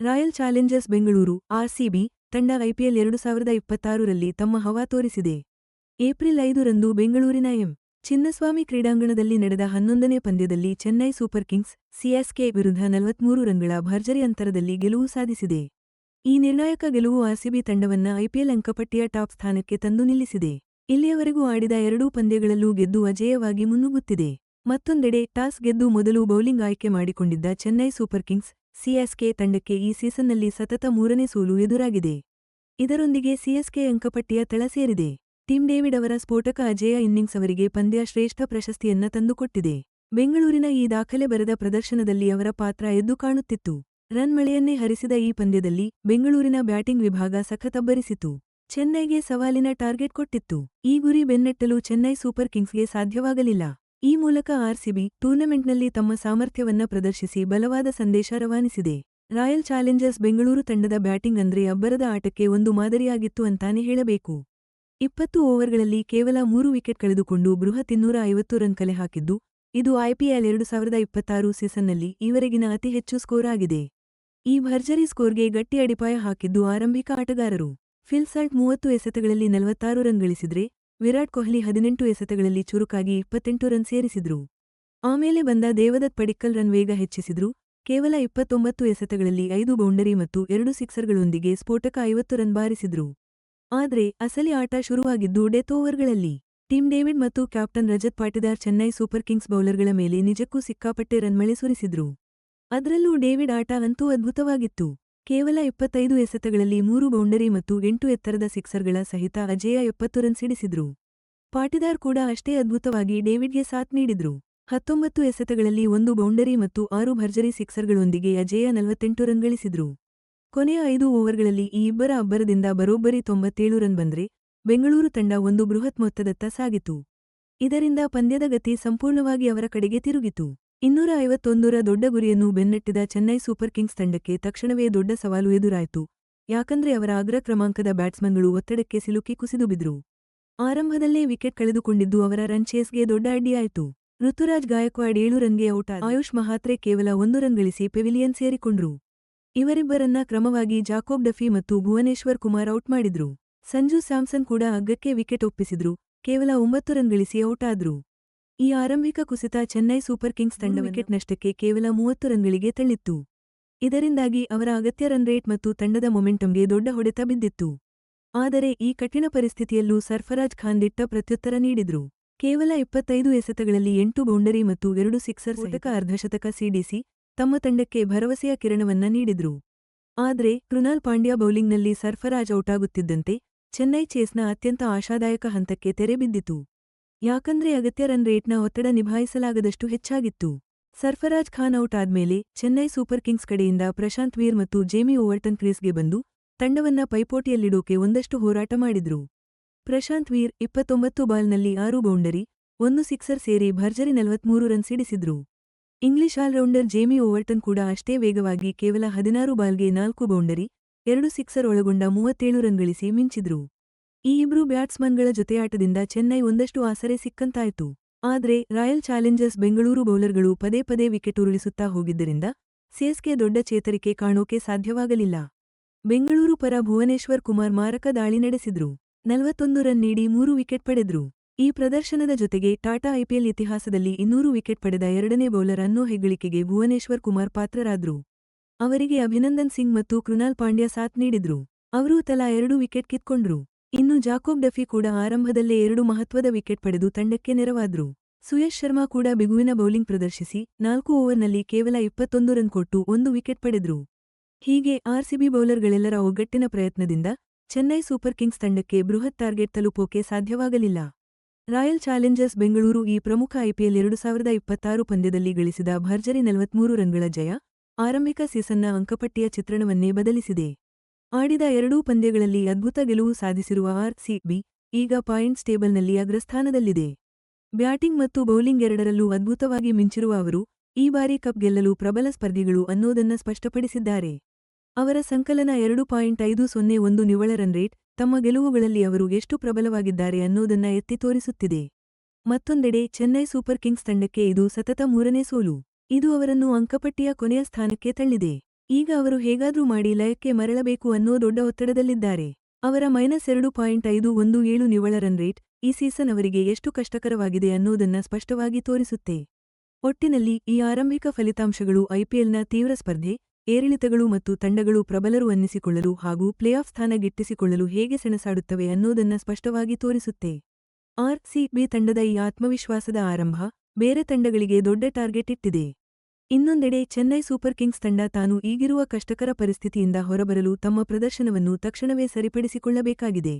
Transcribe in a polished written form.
Royal Challengers Bengaluru RCB ತಂಡ IPL 2026ರಲ್ಲಿ ತಮ್ಮ ಹವಾ ತೋರಿಸಿದೆ. ಏಪ್ರಿಲ್ 5ರಂದು ಬೆಂಗಳೂರಿನ ಎಂ. ಚಿನ್ನಸ್ವಾಮಿ ಕ್ರೀಡಾಂಗಣದಲ್ಲಿ ನಡೆದ 11ನೇ ಪಂದ್ಯದಲ್ಲಿ ಚೆನ್ನೈ ಸೂಪರ್ ಕಿಂಗ್ಸ್ ಸಿಎಸ್ಕೆ ವಿರುದ್ಧ 43 ರನ್ಗಳ ಭರ್ಜರಿ ಅಂತರದಲ್ಲಿ ಗೆಲುವು ಸಾಧಿಸಿದೆ. ಈ ನಿರ್ಣಾಯಕ ಗೆಲುವು ಆರ್ಸಿಬಿ ತಂಡವನ್ನ ಐಪಿಎಲ್ ಅಂಕಪಟ್ಟಿಯ ಟಾಪ್ ಸ್ಥಾನಕ್ಕೆ ತಂದು ನಿಲ್ಲಿಸಿದೆ. ಇಲ್ಲಿಯವರೆಗೂ ಆಡಿದ ಎರಡೂ ಪಂದ್ಯಗಳಲ್ಲೂ ಗೆದ್ದು ಅಜೇಯವಾಗಿ ಮುನ್ನುಗ್ಗುತ್ತಿದೆ. ಮತ್ತೊಂದೆಡೆ ಟಾಸ್ ಗೆದ್ದು ಮೊದಲು ಬೌಲಿಂಗ್ ಆಯ್ಕೆ ಮಾಡಿಕೊಂಡಿದ್ದ ಚೆನ್ನೈ ಸೂಪರ್ ಕಿಂಗ್ಸ್ ಸಿಎಸ್ಕೆ ತಂಡಕ್ಕೆ ಈ ಸೀಸನ್ನಲ್ಲಿ ಸತತ 3ನೇ ಸೋಲು ಎದುರಾಗಿದೆ. ಇದರೊಂದಿಗೆ ಸಿಎಸ್ಕೆ ಅಂಕಪಟ್ಟಿಯ ತಳ ಸೇರಿದೆ. ಟಿಮ್ ಡೇವಿಡ್ ಅವರ ಸ್ಫೋಟಕ ಅಜೇಯ ಇನ್ನಿಂಗ್ಸ್ ಅವರಿಗೆ ಪಂದ್ಯ ಶ್ರೇಷ್ಠ ಪ್ರಶಸ್ತಿಯನ್ನ ತಂದುಕೊಟ್ಟಿದೆ. ಬೆಂಗಳೂರಿನ ಈ ದಾಖಲೆ ಬರೆದ ಪ್ರದರ್ಶನದಲ್ಲಿ ಅವರ ಪಾತ್ರ ಎದ್ದು ಕಾಣುತ್ತಿತ್ತು. ರನ್ ಮಳೆಯನ್ನೇ ಹರಿಸಿದ ಈ ಪಂದ್ಯದಲ್ಲಿ ಬೆಂಗಳೂರಿನ ಬ್ಯಾಟಿಂಗ್ ವಿಭಾಗ ಸಖತಬ್ಬರಿಸಿತು. ಚೆನ್ನೈಗೆ ಸವಾಲಿನ ಟಾರ್ಗೆಟ್ ಕೊಟ್ಟಿತ್ತು. ಈ ಗುರಿ ಬೆನ್ನಟ್ಟಲು ಚೆನ್ನೈ ಸೂಪರ್ ಕಿಂಗ್ಸ್ಗೆ ಸಾಧ್ಯವಾಗಲಿಲ್ಲ. ಈ ಮೂಲಕ ಆರ್ಸಿಬಿ ಟೂರ್ನಮೆಂಟ್ನಲ್ಲಿ ತಮ್ಮ ಸಾಮರ್ಥ್ಯವನ್ನ ಪ್ರದರ್ಶಿಸಿ ಬಲವಾದ ಸಂದೇಶ ರವಾನಿಸಿದೆ. ರಾಯಲ್ ಚಾಲೆಂಜರ್ಸ್ ಬೆಂಗಳೂರು ತಂಡದ ಬ್ಯಾಟಿಂಗ್ ಅಂದ್ರೆ ಅಬ್ಬರದ ಆಟಕ್ಕೆ ಒಂದು ಮಾದರಿಯಾಗಿತ್ತು ಅಂತಾನೆ ಹೇಳಬೇಕು. 20 ಓವರ್ಗಳಲ್ಲಿ ಕೇವಲ 3 ವಿಕೆಟ್ ಕಳೆದುಕೊಂಡು ಬೃಹತ್ 250 ರನ್ ಕಲೆ ಹಾಕಿದ್ದು, ಇದು ಐಪಿಎಲ್ 2026 ಸೀಸನ್ನಲ್ಲಿ ಈವರೆಗಿನ ಅತಿ ಹೆಚ್ಚು ಸ್ಕೋರ್ ಆಗಿದೆ. ಈ ಭರ್ಜರಿ ಸ್ಕೋರ್ಗೆ ಗಟ್ಟಿ ಅಡಿಪಾಯ ಹಾಕಿದ್ದು ಆರಂಭಿಕ ಆಟಗಾರರು. ಫಿಲ್ ಸಾಲ್ಟ್ 30 ಎಸೆತಗಳಲ್ಲಿ 46 ರನ್ ಗಳಿಸಿದ್ರೆ, ವಿರಾಟ್ ಕೊಹ್ಲಿ 18 ಎಸೆತಗಳಲ್ಲಿ ಚುರುಕಾಗಿ 28 ರನ್ ಸೇರಿಸಿದ್ರು. ಆಮೇಲೆ ಬಂದ ದೇವದತ್ ಪಡಿಕ್ಕಲ್ ರನ್ ವೇಗ ಹೆಚ್ಚಿಸಿದ್ರು. ಕೇವಲ 29 ಎಸೆತಗಳಲ್ಲಿ 5 ಬೌಂಡರಿ ಮತ್ತು 2 ಸಿಕ್ಸರ್ಗಳೊಂದಿಗೆ ಸ್ಫೋಟಕ 50 ರನ್ ಬಾರಿಸಿದ್ರು. ಆದ್ರೆ ಅಸಲಿ ಆಟ ಶುರುವಾಗಿದ್ದು ಡೆತ್ ಓವರ್ಗಳಲ್ಲಿ. ಟಿಮ್ ಡೇವಿಡ್ ಮತ್ತು captain Rajat Patidar Chennai super kings ಬೌಲರ್ಗಳ ಮೇಲೆ ನಿಜಕ್ಕೂ ಸಿಕ್ಕಾಪಟ್ಟೆ ರನ್ಮಳೆ ಸುರಿಸಿದ್ರು. ಅದ್ರಲ್ಲೂ ಡೇವಿಡ್ ಆಟ ಅಂತೂ ಅದ್ಭುತವಾಗಿತ್ತು. ಕೇವಲ 25 ಎಸೆತಗಳಲ್ಲಿ 3 ಬೌಂಡರಿ ಮತ್ತು 8 ಎತ್ತರದ ಸಿಕ್ಸರ್ಗಳ ಸಹಿತ ಅಜೇಯ 70 ರನ್ ಸಿಡಿಸಿದ್ರು. ಪಾಟಿದಾರ್ ಕೂಡ ಅಷ್ಟೇ ಅದ್ಭುತವಾಗಿ ಡೇವಿಡ್ಗೆ ಸಾಥ್ ನೀಡಿದ್ರು. 19 ಎಸೆತಗಳಲ್ಲಿ 1 ಬೌಂಡರಿ ಮತ್ತು 6 ಭರ್ಜರಿ ಸಿಕ್ಸರ್ಗಳೊಂದಿಗೆ ಅಜೇಯ 48 ರನ್ ಗಳಿಸಿದ್ರು. ಕೊನೆಯ 5 ಓವರ್ಗಳಲ್ಲಿ ಈ ಇಬ್ಬರ ಅಬ್ಬರದಿಂದ ಬರೋಬ್ಬರಿ 97 ರನ್ ಬಂದ್ರೆ ಬೆಂಗಳೂರು ತಂಡ ಒಂದು ಬೃಹತ್ ಮೊತ್ತದತ್ತ ಸಾಗಿತು. ಇದರಿಂದ ಪಂದ್ಯದ ಗತಿ ಸಂಪೂರ್ಣವಾಗಿ ಅವರ ಕಡೆಗೆ ತಿರುಗಿತು. 251 ರ ದೊಡ್ಡ ಗುರಿಯನ್ನು ಬೆನ್ನಟ್ಟಿದ ಚೆನ್ನೈ ಸೂಪರ್ ಕಿಂಗ್ಸ್ ತಂಡಕ್ಕೆ ತಕ್ಷಣವೇ ದೊಡ್ಡ ಸವಾಲು ಎದುರಾಯಿತು. ಯಾಕಂದ್ರೆ ಅವರ ಅಗ್ರ ಕ್ರಮಾಂಕದ ಬ್ಯಾಟ್ಸ್ಮನ್ಗಳು ಒತ್ತಡಕ್ಕೆ ಸಿಲುಕಿ ಕುಸಿದು ಬಿದ್ರು. ಆರಂಭದಲ್ಲೇ ವಿಕೆಟ್ ಕಳೆದುಕೊಂಡಿದ್ದು ಅವರ ರನ್ ಚೇಸ್ಗೆ ದೊಡ್ಡ ಅಡ್ಡಿಯಾಯಿತು. ಋತುರಾಜ್ ಗಾಯಕ್ವಾಡ್ 7 ರನ್ಗೆ ಔಟ್ ಆದ ಆಯುಷ್ ಮಹಾತ್ರೆ ಕೇವಲ 1 ರನ್ ಗಳಿಸಿ ಪೆವಿಲಿಯನ್ ಸೇರಿಕೊಂಡ್ರು. ಇವರಿಬ್ಬರನ್ನ ಕ್ರಮವಾಗಿ ಜಾಕೋಬ್ ಡಫಿ ಮತ್ತು ಭುವನೇಶ್ವರ್ ಕುಮಾರ್ ಔಟ್ ಮಾಡಿದ್ರು. ಸಂಜು ಸ್ಯಾಮ್ಸನ್ ಕೂಡ ಅಗ್ಗಕ್ಕೆ ವಿಕೆಟ್ ಒಪ್ಪಿಸಿದ್ರು. ಕೇವಲ 9 ರನ್ ಗಳಿಸಿ ಔಟ್ ಆದ್ರು. ಈ ಆರಂಭಿಕ ಕುಸಿತ ಚೆನ್ನೈ ಸೂಪರ್ ಕಿಂಗ್ಸ್ ತಂಡ ವಿಕೆಟ್ ನಷ್ಟಕ್ಕೆ ಕೇವಲ 30 ರನ್ಗಳಿಗೆ ತಳ್ಳಿತ್ತು. ಇದರಿಂದಾಗಿ ಅವರ ಅಗತ್ಯ ರನ್ ರೇಟ್ ಮತ್ತು ತಂಡದ ಮೊಮೆಂಟಂಗೆ ದೊಡ್ಡ ಹೊಡೆತ ಬಿದ್ದಿತ್ತು. ಆದರೆ ಈ ಕಠಿಣ ಪರಿಸ್ಥಿತಿಯಲ್ಲೂ ಸರ್ಫರಾಜ್ ಖಾನ್ ದಿಟ್ಟ ಪ್ರತ್ಯುತ್ತರ ನೀಡಿದ್ರು. ಕೇವಲ 25 ಎಸೆತಗಳಲ್ಲಿ 8 ಬೌಂಡರಿ ಮತ್ತು 2 ಸಿಕ್ಸರ್ ಸಹಿತ ಅರ್ಧಶತಕ ಸಿಡಿಸಿ ತಮ್ಮ ತಂಡಕ್ಕೆ ಭರವಸೆಯ ಕಿರಣವನ್ನ ನೀಡಿದ್ರು. ಆದ್ರೆ ಕೃನಾಲ್ ಪಾಂಡ್ಯ ಬೌಲಿಂಗ್ನಲ್ಲಿ ಸರ್ಫರಾಜ್ ಔಟಾಗುತ್ತಿದ್ದಂತೆ ಚೆನ್ನೈ ಚೇಸ್ನ ಅತ್ಯಂತ ಆಶಾದಾಯಕ ಹಂತಕ್ಕೆ ತೆರೆ ಬಿದ್ದಿತು. ಯಾಕಂದ್ರೆ ಅಗತ್ಯ ರನ್ ರೇಟ್ನ ಒತ್ತಡ ನಿಭಾಯಿಸಲಾಗದಷ್ಟು ಹೆಚ್ಚಾಗಿತ್ತು. ಸರ್ಫರಾಜ್ ಖಾನ್ ಔಟ್ ಆದ್ಮೇಲೆ ಚೆನ್ನೈ ಸೂಪರ್ ಕಿಂಗ್ಸ್ ಕಡೆಯಿಂದ ಪ್ರಶಾಂತ್ ವೀರ್ ಮತ್ತು ಜೇಮಿ ಓವರ್ಟನ್ ಕ್ರೀಸ್ಗೆ ಬಂದು ತಂಡವನ್ನ ಪೈಪೋಟಿಯಲ್ಲಿಡೋಕೆ ಒಂದಷ್ಟು ಹೋರಾಟ ಮಾಡಿದ್ರು. ಪ್ರಶಾಂತ್ ವೀರ್ 29 ಬಾಲ್ನಲ್ಲಿ 6 ಬೌಂಡರಿ, 1 ಸಿಕ್ಸರ್ ಸೇರಿ ಭರ್ಜರಿ 43 ರನ್ ಸಿಡಿಸಿದ್ರು. ಇಂಗ್ಲಿಷ್ ಆಲ್ರೌಂಡರ್ ಜೇಮಿ ಓವರ್ಟನ್ ಕೂಡ ಅಷ್ಟೇ ವೇಗವಾಗಿ ಕೇವಲ 16 ಬಾಲ್ಗೆ 4 ಬೌಂಡರಿ, 2 ಸಿಕ್ಸರ್ ಒಳಗೊಂಡ 37 ರನ್ ಗಳಿಸಿ ಮಿಂಚಿದ್ರು. ಈ ಇಬ್ರು ಬ್ಯಾಟ್ಸ್ಮನ್ಗಳ ಜೊತೆಯಾಟದಿಂದ ಚೆನ್ನೈ ಒಂದಷ್ಟು ಆಸರೆ ಸಿಕ್ಕಂತಾಯ್ತು. ಆದ್ರೆ ರಾಯಲ್ ಚಾಲೆಂಜರ್ಸ್ ಬೆಂಗಳೂರು ಬೌಲರ್ಗಳು ಪದೇ ಪದೇ ವಿಕೆಟ್ ಉರುಳಿಸುತ್ತಾ ಹೋಗಿದ್ದರಿಂದ ಸಿಎಸ್ಕೆ ದೊಡ್ಡ ಚೇತರಿಕೆ ಕಾಣೋಕೆ ಸಾಧ್ಯವಾಗಲಿಲ್ಲ. ಬೆಂಗಳೂರು ಪರ ಭುವನೇಶ್ವರ್ ಕುಮಾರ್ ಮಾರಕ ದಾಳಿ ನಡೆಸಿದ್ರು. 41 ರನ್ ನೀಡಿ 3 ವಿಕೆಟ್ ಪಡೆದ್ರು. ಈ ಪ್ರದರ್ಶನದ ಜೊತೆಗೆ ಟಾಟಾ ಐಪಿಎಲ್ ಇತಿಹಾಸದಲ್ಲಿ 200 ವಿಕೆಟ್ ಪಡೆದ ಎರಡನೇ ಬೌಲರ್ ಅನ್ನೋ ಹೆಗ್ಗಳಿಕೆಗೆ ಭುವನೇಶ್ವರ್ ಕುಮಾರ್ ಪಾತ್ರರಾದ್ರು. ಅವರಿಗೆ ಅಭಿನಂದನ್ ಸಿಂಗ್ ಮತ್ತು ಕೃನಾಲ್ ಪಾಂಡ್ಯ ಸಾಥ್ ನೀಡಿದ್ರು. ಅವರೂ ತಲಾ 2 ವಿಕೆಟ್ ಕಿತ್ಕೊಂಡ್ರು. ಇನ್ನು ಜಾಕೋಬ್ ಡಫಿ ಕೂಡ ಆರಂಭದಲ್ಲೇ 2 ಮಹತ್ವದ ವಿಕೆಟ್ ಪಡೆದು ತಂಡಕ್ಕೆ ನೆರವಾದ್ರು. ಸುಯಶ್ ಶರ್ಮಾ ಕೂಡ ಬಿಗುವಿನ ಬೌಲಿಂಗ್ ಪ್ರದರ್ಶಿಸಿ 4 ಓವರ್ನಲ್ಲಿ ಕೇವಲ 21 ರನ್ ಕೊಟ್ಟು 1 ವಿಕೆಟ್ ಪಡೆದ್ರು. ಹೀಗೆ ಆರ್ಸಿಬಿ ಬೌಲರ್ಗಳೆಲ್ಲರ ಒಗ್ಗಟ್ಟಿನ ಪ್ರಯತ್ನದಿಂದ ಚೆನ್ನೈ ಸೂಪರ್ ಕಿಂಗ್ಸ್ ತಂಡಕ್ಕೆ ಬೃಹತ್ ಟಾರ್ಗೆಟ್ ತಲುಪೋಕೆ ಸಾಧ್ಯವಾಗಲಿಲ್ಲ. ರಾಯಲ್ ಚಾಲೆಂಜರ್ಸ್ ಬೆಂಗಳೂರು ಈ ಪ್ರಮುಖ ಐಪಿಎಲ್ 2026 ಪಂದ್ಯದಲ್ಲಿ ಗಳಿಸಿದ ಭರ್ಜರಿ 43 ರನ್ಗಳ ಜಯ ಆರಂಭಿಕ ಸೀಸನ್ನ ಅಂಕಪಟ್ಟಿಯ ಚಿತ್ರಣವನ್ನೇ ಬದಲಿಸಿದೆ. ಆಡಿದ ಎರಡೂ ಪಂದ್ಯಗಳಲ್ಲಿ ಅದ್ಭುತ ಗೆಲುವು ಸಾಧಿಸಿರುವ ಆರ್ಸಿಬಿ ಈಗ ಪಾಯಿಂಟ್ಸ್ ಟೇಬಲ್ನಲ್ಲಿ ಅಗ್ರಸ್ಥಾನದಲ್ಲಿದೆ. ಬ್ಯಾಟಿಂಗ್ ಮತ್ತು ಬೌಲಿಂಗ್ ಎರಡರಲ್ಲೂ ಅದ್ಭುತವಾಗಿ ಮಿಂಚಿರುವ ಅವರು ಈ ಬಾರಿ ಕಪ್ ಗೆಲ್ಲಲು ಪ್ರಬಲ ಸ್ಪರ್ಧಿಗಳು ಅನ್ನೋದನ್ನ ಸ್ಪಷ್ಟಪಡಿಸಿದ್ದಾರೆ. ಅವರ ಸಂಕಲನ 2.501 ನಿವ್ವಳ ರನ್ ರೇಟ್ ತಮ್ಮ ಗೆಲುವುಗಳಲ್ಲಿ ಅವರು ಎಷ್ಟು ಪ್ರಬಲವಾಗಿದ್ದಾರೆ ಅನ್ನೋದನ್ನ ಎತ್ತಿ ತೋರಿಸುತ್ತಿದೆ. ಮತ್ತೊಂದೆಡೆ ಚೆನ್ನೈ ಸೂಪರ್ ಕಿಂಗ್ಸ್ ತಂಡಕ್ಕೆ ಇದು ಸತತ 3ನೇ ಸೋಲು. ಇದು ಅವರನ್ನು ಅಂಕಪಟ್ಟಿಯ ಕೊನೆಯ ಸ್ಥಾನಕ್ಕೆ ತಳ್ಳಿದೆ. ಈಗ ಅವರು ಹೇಗಾದ್ರೂ ಮಾಡಿ ಲಯಕ್ಕೆ ಮರಳಬೇಕು ಅನ್ನೋ ದೊಡ್ಡ ಒತ್ತಡದಲ್ಲಿದ್ದಾರೆ. ಅವರ -2.517 ನಿವ್ವಳ ರನ್ ರೇಟ್ ಈ ಸೀಸನ್ ಅವರಿಗೆ ಎಷ್ಟು ಕಷ್ಟಕರವಾಗಿದೆ ಅನ್ನೋದನ್ನ ಸ್ಪಷ್ಟವಾಗಿ ತೋರಿಸುತ್ತೆ. ಒಟ್ಟಿನಲ್ಲಿ ಈ ಆರಂಭಿಕ ಫಲಿತಾಂಶಗಳು ಐಪಿಎಲ್ನ ತೀವ್ರ ಸ್ಪರ್ಧೆ, ಏರಿಳಿತಗಳು ಮತ್ತು ತಂಡಗಳು ಪ್ರಬಲರು ಅನ್ನಿಸಿಕೊಳ್ಳಲು ಹಾಗೂ ಪ್ಲೇಆಫ್ ಸ್ಥಾನ ಗಿಟ್ಟಿಸಿಕೊಳ್ಳಲು ಹೇಗೆ ಸೆಣಸಾಡುತ್ತವೆ ಅನ್ನೋದನ್ನ ಸ್ಪಷ್ಟವಾಗಿ ತೋರಿಸುತ್ತೆ. ಆರ್.ಸಿ.ಬಿ ತಂಡದ ಈ ಆತ್ಮವಿಶ್ವಾಸದ ಆರಂಭ ಬೇರೆ ತಂಡಗಳಿಗೆ ದೊಡ್ಡ ಟಾರ್ಗೆಟ್ ಇಟ್ಟಿದೆ. ಇನ್ನೊಂದೆಡೆ ಚೆನ್ನೈ ಸೂಪರ್ ಕಿಂಗ್ಸ್ ತಂಡ ತಾನು ಈಗಿರುವ ಕಷ್ಟಕರ ಪರಿಸ್ಥಿತಿಯಿಂದ ಹೊರಬರಲು ತಮ್ಮ ಪ್ರದರ್ಶನವನ್ನು ತಕ್ಷಣವೇ ಸರಿಪಡಿಸಿಕೊಳ್ಳಬೇಕಾಗಿದೆ.